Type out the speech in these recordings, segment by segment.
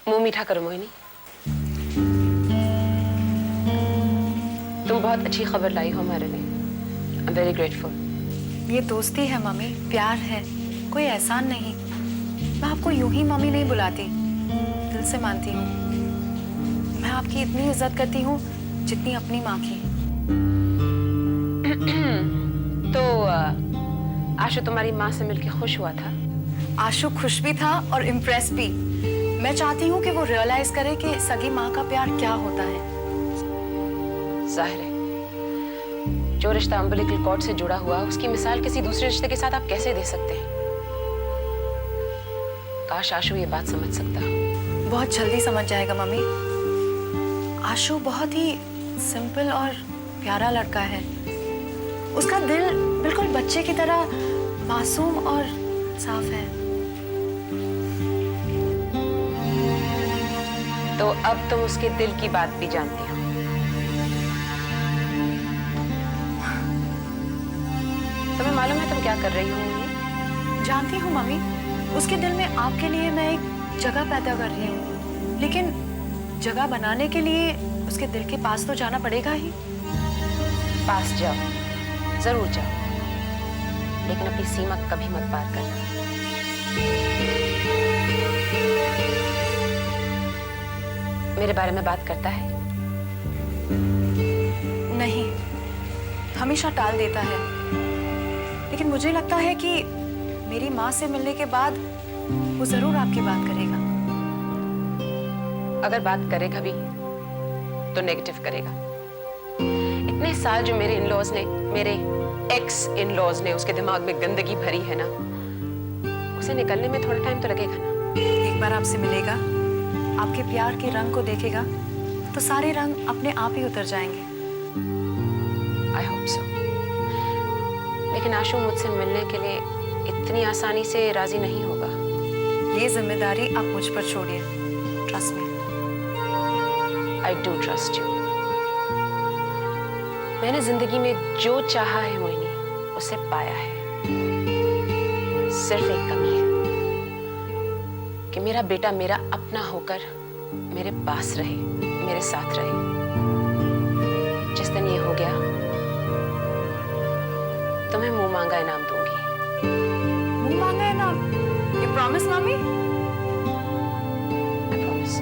मुंह मीठा करो मोहिनी। तुम बहुत अच्छी खबर लाई हो हमारे लिए। I am very grateful. ये दोस्ती है मम्मी, प्यार है, कोई एहसान नहीं। मैं आपको यूं ही मम्मी नहीं बुलाती, दिल से मानती हूँ। मैं आपकी इतनी इज्जत करती हूँ जितनी अपनी माँ की। तो आशु तुम्हारी माँ से मिलके खुश हुआ था? आशु खुश भी था और इम्प्रेस भी। मैं चाहती हूँ कि वो रियलाइज करे कि सगी माँ का प्यार क्या होता है। जाहिर है, जो रिश्ता अम्बिलिकल कॉर्ड से जुड़ा हुआ उसकी मिसाल किसी दूसरे रिश्ते के साथ आप कैसे दे सकते हैं? काश आशु ये बात समझ सकता। बहुत जल्दी समझ जाएगा मम्मी। आशु बहुत ही सिंपल और प्यारा लड़का है। उसका दिल बिल्कुल बच्चे की तरह मासूम और साफ है। तो अब तुम उसके दिल की बात भी जानती हो। तुम्हें मालूम है तुम क्या कर रही हो? जानती हूँ मम्मी, उसके दिल में आपके लिए मैं एक जगह पैदा कर रही हूँ, लेकिन जगह बनाने के लिए उसके दिल के पास तो जाना पड़ेगा ही। पास जाओ, जरूर जाओ, लेकिन अपनी सीमा कभी मत पार करना। मेरे बारे में बात करता है? नहीं, हमेशा टाल देता है। लेकिन मुझे लगता है कि मेरी माँ से मिलने के बाद वो जरूर आपकी बात करेगा। अगर बात करेगा भी तो नेगेटिव करेगा। इतने साल जो मेरे इन-लॉज ने, मेरे एक्स इन-लॉज ने उसके दिमाग में गंदगी भरी है ना, उसे निकलने में थोड़ा टाइम तो लगेगा ना। एक बार आपसे मिलेगा, आपके प्यार के रंग को देखेगा तो सारे रंग अपने आप ही उतर जाएंगे। I hope so. लेकिन आशु मुझसे मिलने के लिए इतनी आसानी से राजी नहीं होगा। ये जिम्मेदारी आप मुझ पर छोड़िए। Trust me. I do trust you. मैंने जिंदगी में जो चाहा है मोहिनी, उसे पाया है। सिर्फ एक कमी है कि मेरा बेटा मेरा अपना होकर मेरे पास रहे, मेरे साथ रहे। जिस दिन ये हो गया, तुम्हें मुंह मांगा इनाम दूंगी। मुंह मांगा इनाम? ये प्रॉमिस मम्मी? I promise.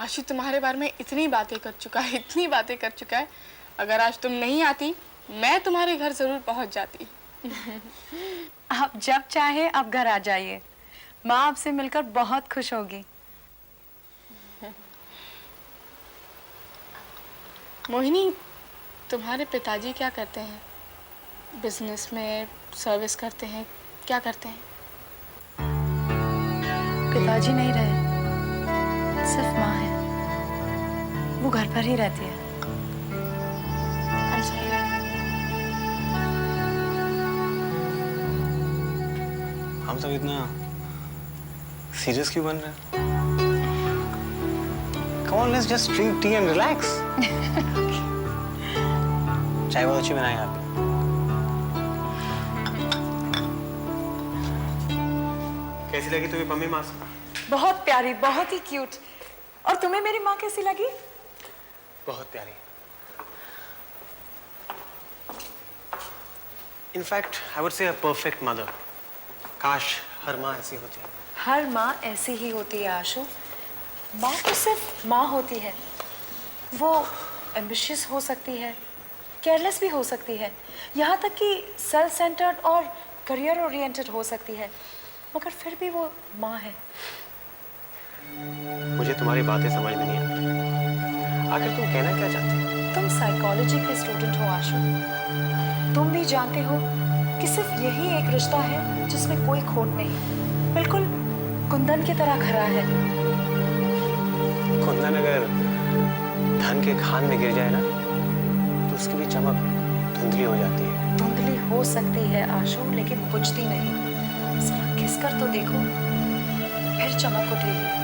आशु तुम्हारे बारे में इतनी बातें कर चुका है, इतनी बातें कर चुका है। अगर आज तुम नहीं आती, मैं तुम्हारे घर जरूर पहुंच जाती। आप जब चाहे आप घर आ जाइए। माँ आपसे मिलकर बहुत खुश होगी। मोहिनी, तुम्हारे पिताजी क्या करते हैं? बिजनेस में सर्विस करते हैं, क्या करते हैं? पिताजी नहीं रहे, सिर्फ माँ है। वो घर पर ही रहती है। I'm sorry. हम सब इतना सीरियस क्यों बन रहे हैं? Come on, let's just drink tea and relax. चाय बहुत अच्छी बनाएगा आप। कैसी लगी तुम्हें मम्मी माँ से? बहुत प्यारी, बहुत ही क्यूट। और तुम्हें मेरी माँ कैसी लगी? बहुत प्यारी। In fact, I would say a perfect mother. काश हर माँ ऐसी होती है। हर माँ ऐसी ही होती है आशु। माँ तो सिर्फ माँ होती है। वो एम्बिशियस हो सकती है, केयरलेस भी हो सकती है, यहाँ तक कि सेल्फ सेंटर्ड और करियर ओरिएंटेड हो सकती है, मगर फिर भी वो माँ है। मुझे तुम्हारी बातें समझ में नहीं आती। आखिर तुम कहना क्या चाहती हो? तुम साइकोलॉजी के स्टूडेंट हो आशु। तुम भी जानते हो कि सिर्फ यही एक रिश्ता है जिसमें कोई खोट नहीं, बिल्कुल कुंदन की तरह खरा है। कुंदन अगर धन के खान में गिर जाए ना, तो उसकी भी चमक धुंधली हो जाती है। धुंधली हो सकती है आशु, लेकिन बुझती नहीं। जरा घिस कर तो देखो, फिर चमक उठेगी।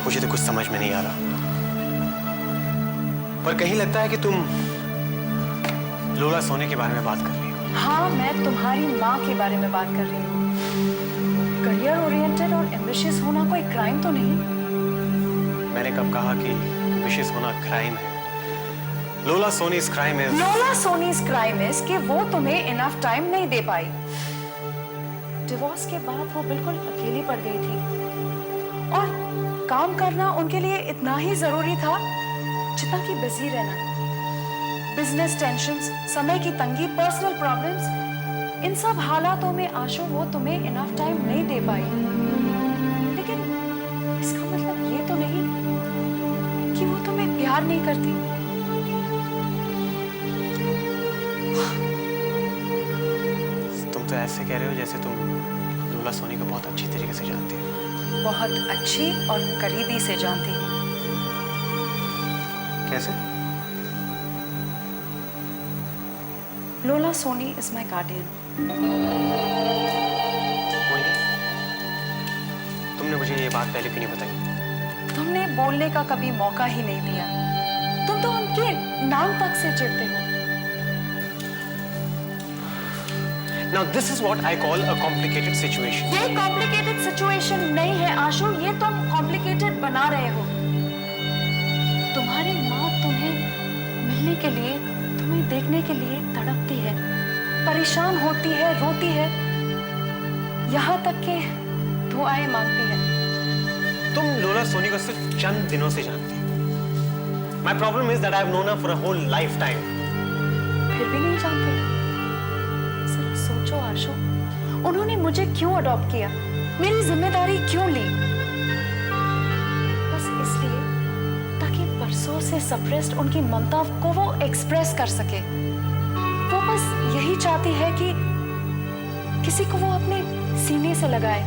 मुझे तो कुछ समझ में नहीं आ रहा, पर कहीं लगता है कि तुम लोला सोनी के बारे में बात कर रही हो? हाँ, मैं तुम्हारी माँ के बारे में बात कर रही हूँ। करियर ओरिएंटेड और एम्बिशियस होना कोई क्राइम तो नहीं? मैंने कब कहा कि एम्बिशियस होना क्राइम है? लोला सोनी's crime is... लोला सोनी's crime is कि वो तुम्हें इनफ टाइम नहीं दे पाई। डिवोर्स के बाद वो बिल्कुल अकेली पड़ गई थी और काम करना उनके लिए इतना ही जरूरी था जितना कि बिजी रहना। बिजनेस टेंशन्स, समय की तंगी, पर्सनल प्रॉब्लम्स, इन सब हालातों में आशु वो तुम्हें इनफ टाइम नहीं दे पाई। लेकिन इसका मतलब ये तो नहीं कि वो तुम्हें प्यार नहीं करती। तुम तो ऐसे कह रहे हो जैसे तुम लोला सोनी को बहुत अच्छी तरीके से जानती हो। बहुत अच्छी और करीबी से जानती हूँ। कैसे? लोला Soni is my guardian. Mohini, तुमने मुझे ये बात पहले क्यों नहीं बताई? तुमने बोलने का कभी मौका ही नहीं दिया। तुम तो उनके नाम तक से चिढ़ते हो। Now this is what I call a complicated situation. ये कॉम्प्लिकेटेड सिचुएशन नहीं है आशु, ये तुम कॉम्प्लिकेटेड बना रहे हो। तुम्हारी माँ तुम्हें मिलने के लिए, तुम्हें देखने के लिए तड़पती है, परेशान होती है, रोती है, यहाँ तक के दुआएं मांगती है। तुम लोला सोनी को सिर्फ चंद दिनों से जानती हो। My problem is that I've known her for a whole lifetime. फिर भी नहीं जानते? सिर्फ सोचो आशु, उन्होंने मुझे क्यों अडॉप्ट किया, मेरी जिम्मेदारी क्यों ली? बस इसलिए ताकि परसों से सप्रेस्ड उनकी ममता को वो एक्सप्रेस कर सके। वो बस यही चाहती है कि किसी को वो अपने सीने से लगाए,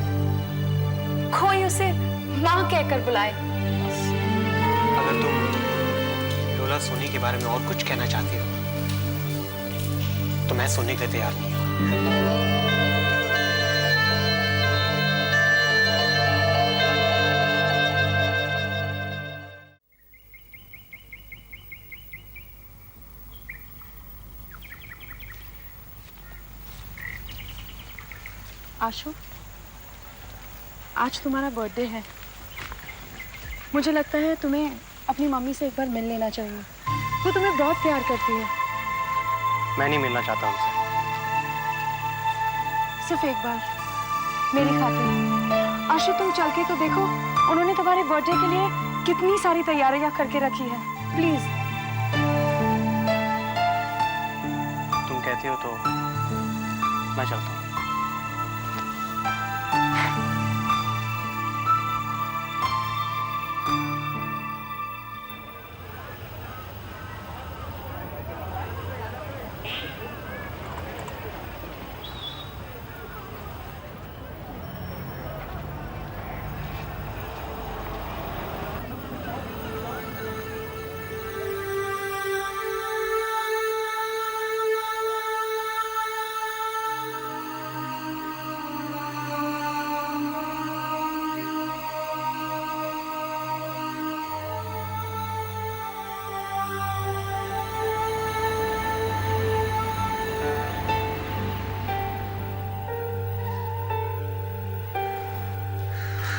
कोई उसे माँ कहकर बुलाए। अगर तुम लोला सोनी के बारे में और कुछ कहना चाहती हो तो मैं सुनने के लिए तैयार नहीं हूँ। आशु, आज तुम्हारा बर्थडे है। मुझे लगता है तुम्हें अपनी मम्मी से एक बार मिल लेना चाहिए। वो तुम्हें बहुत प्यार करती है। मैं नहीं मिलना चाहता उनसे। सिर्फ एक बार मेरी खातिर। आशु, तुम चल के तो देखो, उन्होंने तुम्हारे बर्थडे के लिए कितनी सारी तैयारियां करके रखी है। प्लीज। तुम कहती हो तो मैं चलता हूँ।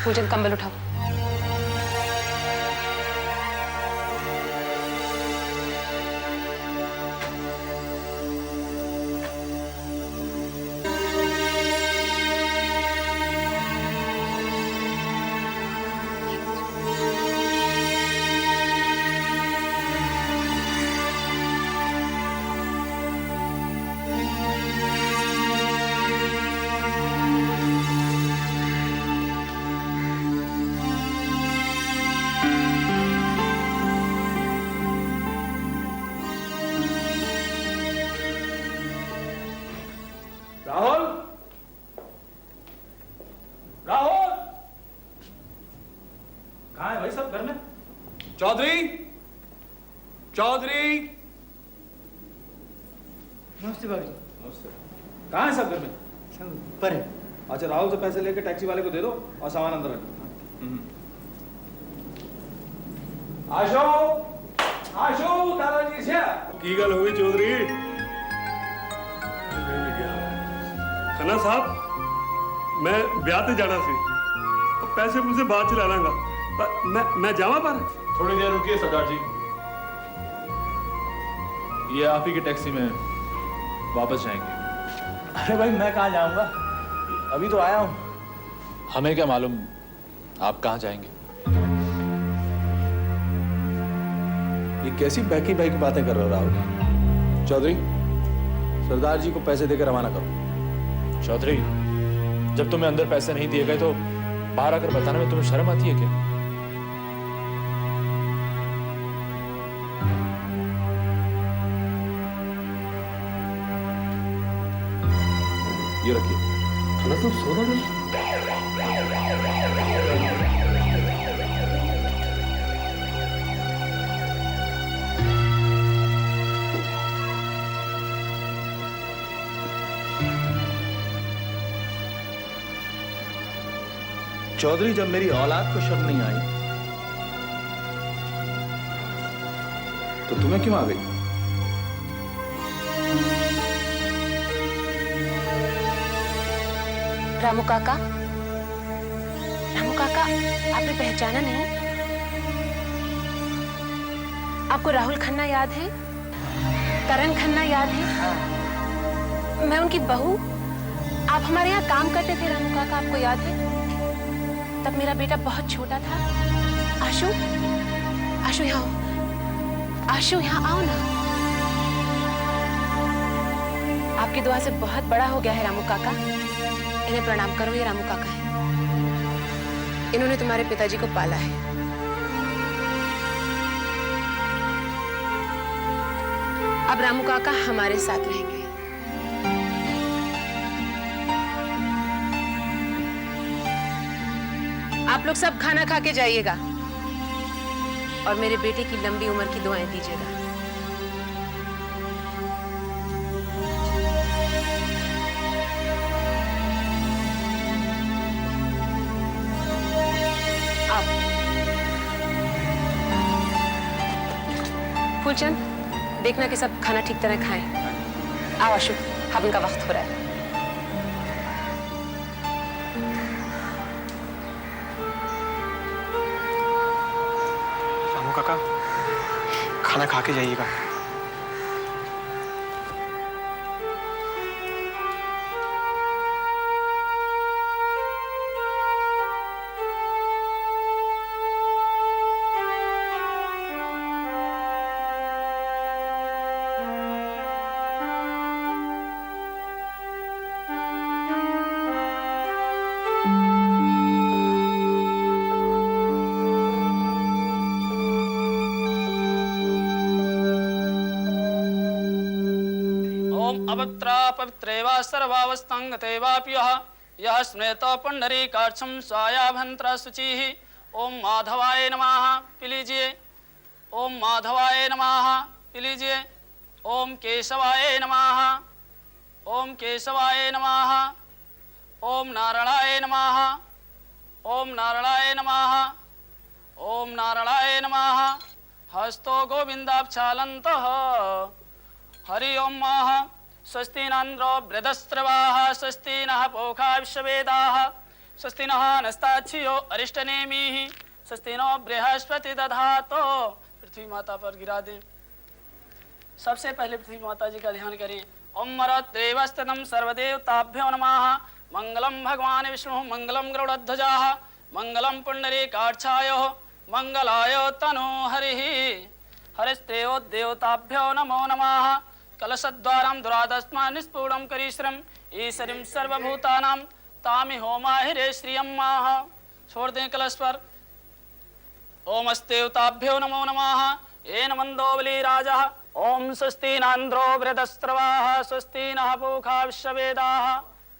मुझे कंबल उठाओ। राहुल, राहुल, कहाँ है भाई सब घर में? चौधरी, चौधरी। नमस्ते बाबू जी। नमस्ते। कहाँ है सब घर में? सब ऊपर है। अच्छा, राहुल से पैसे लेके टैक्सी वाले को दे दो और सामान अंदर रखो। आशो, आशो, दादाजी से की गल हुई चौधरी? खन्ना साहब मैं ब्याह ते जाना सी, पैसे मुझे बाद च ला लांगा, पर मैं जावा पर थोड़ी देर रुकिए सरदार जी, ये आप ही की टैक्सी में वापस जाएंगे। अरे भाई मैं कहाँ जाऊंगा, अभी तो आया हूँ। हमें क्या मालूम आप कहाँ जाएंगे। ये कैसी बहकी बहकी बातें कर रहे हो राहुल? चौधरी, सरदार जी को पैसे देकर रवाना करो। चौधरी, जब तुम्हें अंदर पैसे नहीं दिए गए तो बाहर आकर बताने में तुम्हें शर्म आती है क्या? ये रखिए। खन्ना साहब सौदा दे। चौधरी, जब मेरी औलाद को शर्म नहीं आई तो तुम्हें क्यों आ गई? रामू काका, रामू काका, आपने पहचाना नहीं? आपको राहुल खन्ना याद है? करण खन्ना याद है? मैं उनकी बहू। आप हमारे यहाँ काम करते थे रामू काका, आपको याद है? तब मेरा बेटा बहुत छोटा था। आशु, आशु यहाँ आओ। आशु यहाँ आओ ना। आपकी दुआ से बहुत बड़ा हो गया है रामू काका। इन्हें प्रणाम करो, ये रामू काका है। इन्होंने तुम्हारे पिताजी को पाला है। अब रामू काका हमारे साथ रहेंगे। आप लोग सब खाना खा के जाइएगा और मेरे बेटे की लंबी उम्र की दुआएं दीजिएगा। फूलचंद, देखना कि सब खाना ठीक तरह खाएं। आओ आशु, हवन का वक्त हो रहा है। रामू काका, खाना खा के जाइएगा। अपत्रा पवित्रेवा सर्वावस्थांगते वाप्यः यः स्मृत पुंडरीकाक्षं स्वायाभंत्र शुचिः। ओम माधवाय नमः, पी लीजिए। ओम माधवाय नमः, पी लीजिए। ओम केशवाय नमः, ओम केशवाय नमः। ओम नारायणाय नमः, ओम नारायणाय नमः, ओम नारायणाय नमः। हस्तो गोविंदाक्षालन्तः। हरि ओम माह। स्वस्ति नंद्रो बृहस्त्रवाः, स्वस्ति नः पोखा विश्ववेदाः, स्वस्ति नः नस्ताक्षियो अरिष्टनेमिः, स्वस्ति नो बृहस्पति दधातो। पृथ्वी माता पर गिरा दें। सबसे पहले पृथ्वी माता जी का ध्यान करें। ओम मरुत्रेवस्थितं सर्वदेवताभ्यो नमः। मंगलम भगवान विष्णु, मंगलम गरुड़ध्वजाः, मंगलम पुंडरीकाक्षायोः, मंगलाय तनो हरिः। हरिस्तेवो देवताभ्यो नमो नमः। कलशद्वारं दुरादस्मा निस्फुटं करीश्रम ईश्वरीं सर्वभूतानां तामि होमाहिरे श्रियं माह। छोड़ दें कलश पर। ओम अस्तेवताभ्यो नमो नमः। येन मंदो बलिराजः। ओम स्वस्ति नान्द्रो बृहस्त्रवाः, स्वस्ति नः पूषा विश्ववेदाः,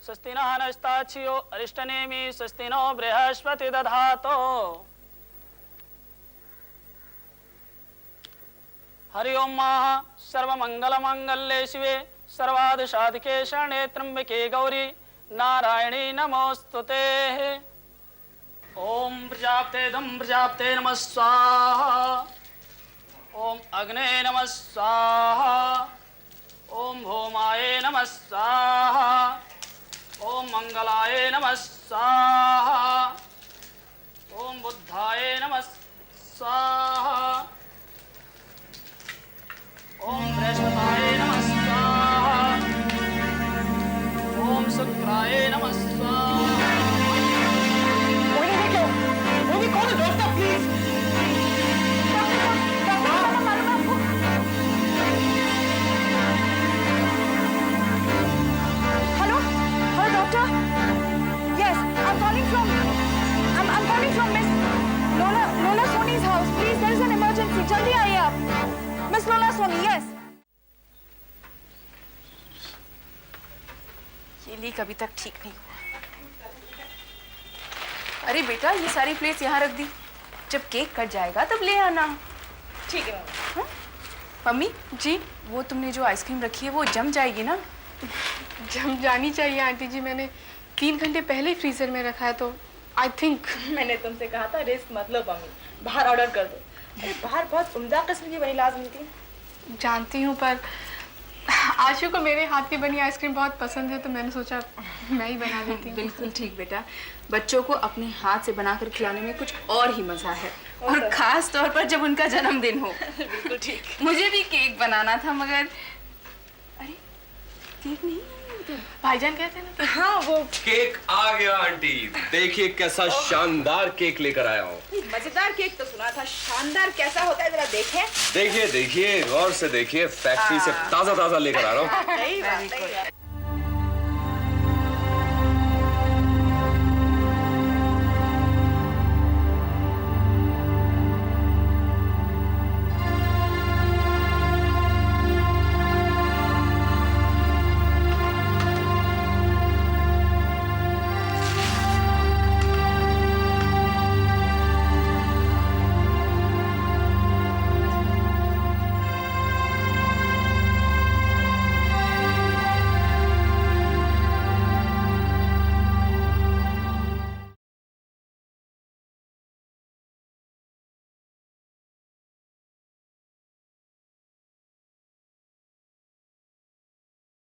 स्वस्ति नः नस्ताक्षियो अरिष्टनेमिः, स्वस्ति नो बृहस्पति दधातो। हरि ओम माह। सर्वमंगल मांगल्ये शिवे सर्वार्थ साधिके शरण्ये त्र्यंबके गौरी नारायणी नमोस्तुते। ओम प्रजापते धम प्रजापते नमः स्वाहा। ओम अग्ने नमः स्वाहा। ओम भौमाय नमः स्वाहा। ओम मंगलाय नमः स्वाहा। ओम बुद्धाय नमः स्वाहा। ओम बृहस्पताय नमः स्वाहा। ओम शुक्राय नमः स्वाहा। Hello hello doctor, yes I am calling from miss Lola Soni's house. Please there is an emergency, जल्दी आइए आप। मिस लोला सोनी, यस। ये लीक अभी तक ठीक नहीं हुआ। अरे बेटा, ये सारी प्लेट्स यहाँ रख दी, जब केक कट जाएगा तब ले आना। ठीक है मम्मी। मम्मी जी, वो तुमने जो आइसक्रीम रखी है वो जम जाएगी ना? जम जानी चाहिए आंटी जी, मैंने 3 घंटे पहले फ्रीजर में रखा है, तो आई थिंक। मैंने तुमसे कहा था रिस्क मत लो मम्मी, बाहर ऑर्डर कर दो। अरे बाहर बहुत उम्दा किस्म की वनीलाज मिलती है। जानती हूँ, पर आशु को मेरे हाथ की बनी आइसक्रीम बहुत पसंद है, तो मैंने सोचा मैं ही बना देती हूँ। बिल्कुल ठीक बेटा, बच्चों को अपने हाथ से बनाकर खिलाने में कुछ और ही मजा है, और खास तौर पर जब उनका जन्मदिन हो। बिल्कुल ठीक। मुझे भी केक बनाना था, मगर अरे केक नहीं है इधर। भाईजान कहते हैं ना। हाँ वो केक आ गया आंटी, देखिए कैसा शानदार केक लेकर आया हूँ। मजेदार केक तो सुना था, शानदार कैसा होता है जरा देखें। देखिए देखिए, गौर से देखिए, फैक्ट्री से ताजा ताजा लेकर आ रहा हूँ। सही बात, सही बात।